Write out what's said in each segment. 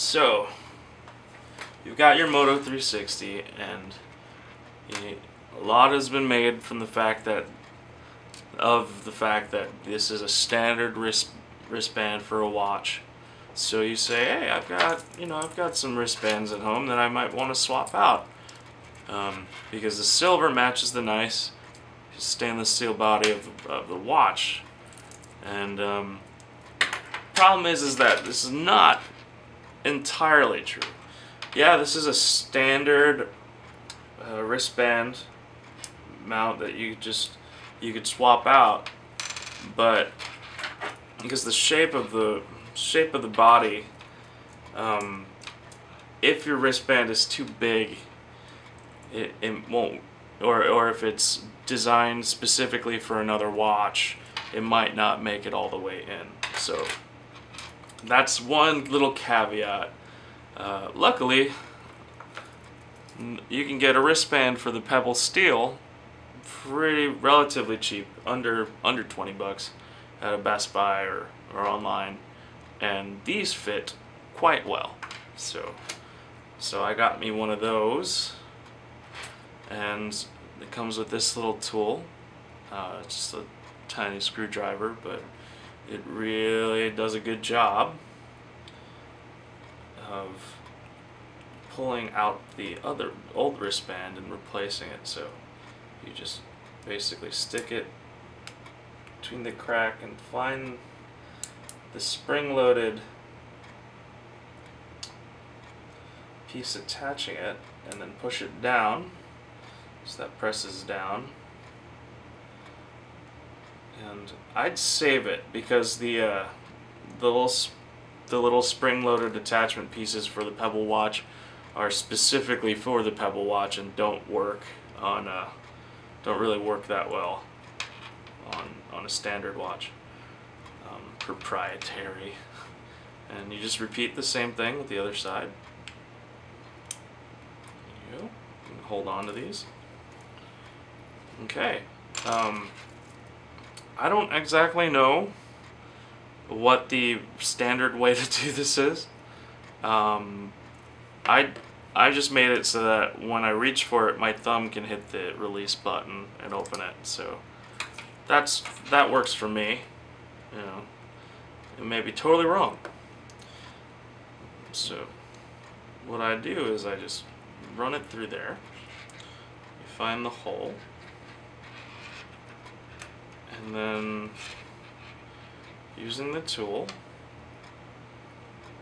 So, you've got your Moto 360, and a lot has been made from the fact that this is a standard wristband for a watch. So you say, hey, I've got some wristbands at home that I might want to swap out, because the silver matches the nice stainless steel body of the watch. And problem is that this is not entirely true. Yeah, this is a standard wristband mount that you could swap out, but because the shape of the body, if your wristband is too big, it won't, or if it's designed specifically for another watch, it might not make it all the way in. So that's one little caveat. Luckily, you can get a wristband for the Pebble steel relatively cheap, under 20 bucks at a Best Buy or online, and these fit quite well. So I got me one of those, and it comes with this little tool. It's just a tiny screwdriver, but it really does a good job of pulling out the other old wristband and replacing it. So you just basically stick it between the crack and find the spring-loaded piece attaching it, and then push it down so that presses down. And I'd save it, because the little spring-loaded attachment pieces for the Pebble watch are specifically for the Pebble watch and don't really work that well on a standard watch. Proprietary. And you just repeat the same thing with the other side. There you go. You can hold on to these. Okay. I don't exactly know what the standard way to do this is. I just made it so that when I reach for it, my thumb can hit the release button and open it. So that works for me. You know, it may be totally wrong. So what I do is I just run it through there. You find the hole, and then using the tool,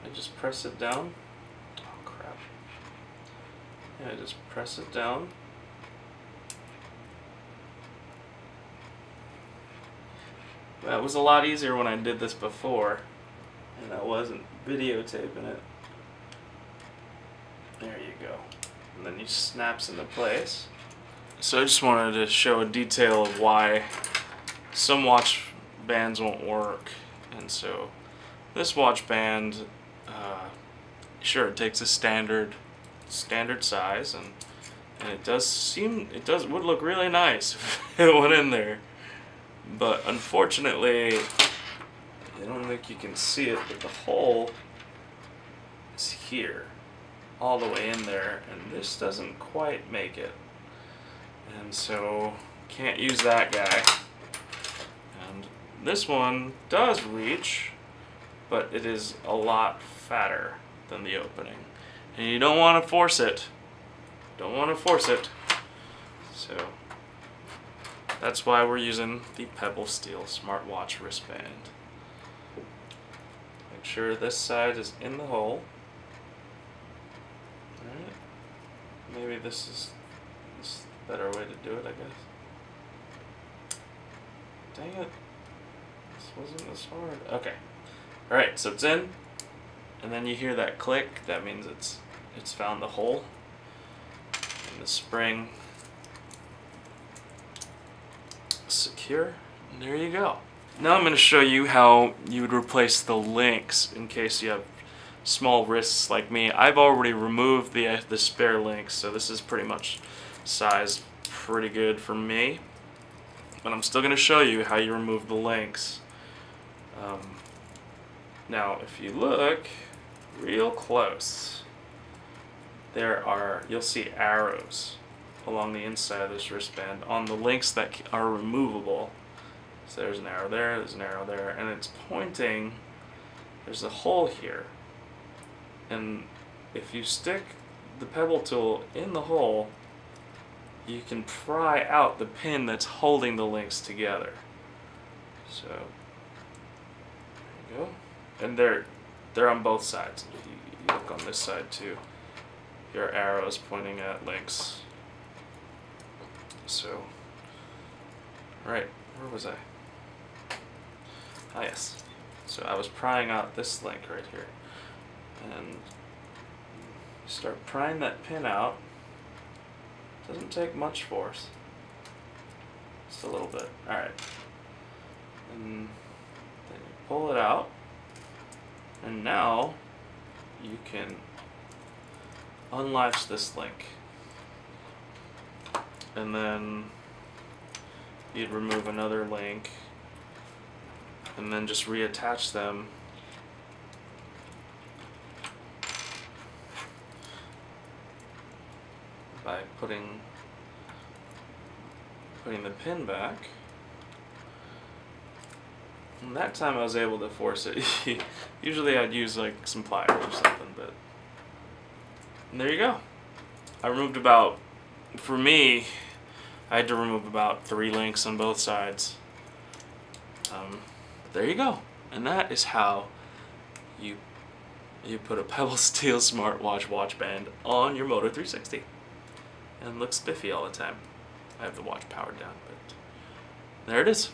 I just press it down. Oh crap. Yeah, I just press it down. That was a lot easier when I did this before, and I wasn't videotaping it. There you go. And then it snaps into place. So I just wanted to show a detail of why some watch bands won't work. And so this watch band, sure, it takes a standard size, and it would look really nice if it went in there. But unfortunately, I don't think you can see it, but the hole is here, all the way in there, and this doesn't quite make it. And so, can't use that guy. And this one does reach, but it is a lot fatter than the opening. And you don't want to force it. Don't want to force it. So that's why we're using the Pebble Steel smartwatch wristband. Make sure this side is in the hole. Alright. Maybe this is a better way to do it, I guess. Dang it. This wasn't this hard. Okay. Alright, so it's in. And then you hear that click. That means it's found the hole. And the spring secure, and there you go. Now I'm going to show you how you would replace the links in case you have small wrists like me. I've already removed the spare links, so this is pretty much sized pretty good for me. But I'm still going to show you how you remove the links. Now, if you look, real close, you'll see arrows along the inside of this wristband on the links that are removable. So there's an arrow there's an arrow there, and it's pointing, there's a hole here. And if you stick the Pebble tool in the hole, you can pry out the pin that's holding the links together. So, there you go. And they're on both sides. If you look on this side too, your arrows pointing at links. So, right, where was I? Ah, yes. So I was prying out this link right here. And start prying that pin out. Doesn't take much force. Just a little bit. Alright. And then you pull it out. And now you can unlatch this link. And then you'd remove another link. And then just reattach them. By putting the pin back. And that time I was able to force it. Usually I'd use like some pliers or something, but and there you go. I removed about, for me, I had to remove about 3 links on both sides. There you go. And that is how you put a Pebble Steel smartwatch watch band on your Moto 360. And looks spiffy all the time. I have the watch powered down, but there it is.